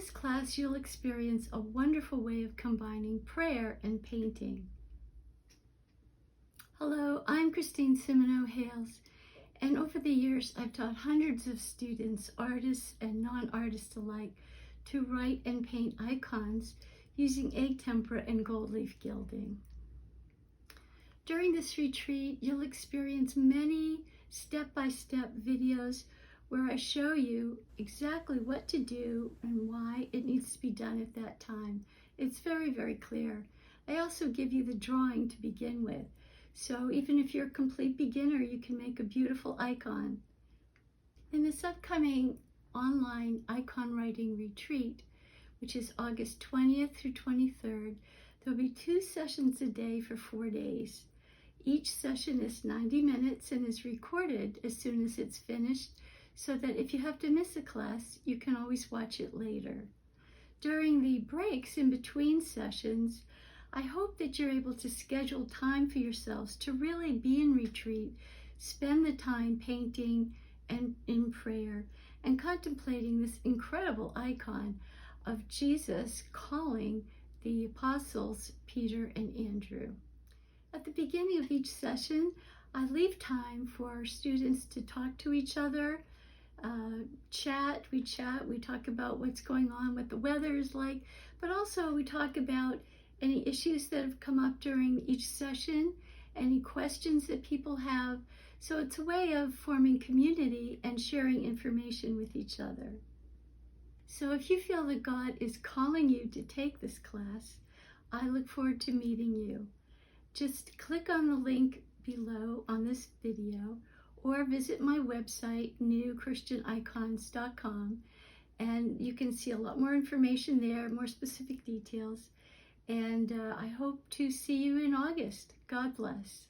this class, you'll experience a wonderful way of combining prayer and painting. Hello, I'm Christine Hales, and over the years, I've taught hundreds of students, artists and non-artists alike, to write and paint icons using egg tempera and gold leaf gilding. During this retreat, you'll experience many step-by-step videos where I show you exactly what to do and why it needs to be done at that time. It's very, very clear. I also give you the drawing to begin with. So even if you're a complete beginner, you can make a beautiful icon. In this upcoming online icon writing retreat, which is August 20th through 23rd, there'll be 2 sessions a day for 4 days. Each session is 90 minutes and is recorded as soon as it's finished, so that if you have to miss a class, you can always watch it later. During the breaks in between sessions, I hope that you're able to schedule time for yourselves to really be in retreat, spend the time painting and in prayer, and contemplating this incredible icon of Jesus calling the apostles Peter and Andrew. At the beginning of each session, I leave time for our students to talk to each other, we talk about what's going on, what the weather is like, but also we talk about any issues that have come up during each session, any questions that people have. So it's a way of forming community and sharing information with each other. So if you feel that God is calling you to take this class, I look forward to meeting you. Just click on the link below on this video or visit my website, newchristianicons.com, and you can see a lot more information there, more specific details. And I hope to see you in August. God bless.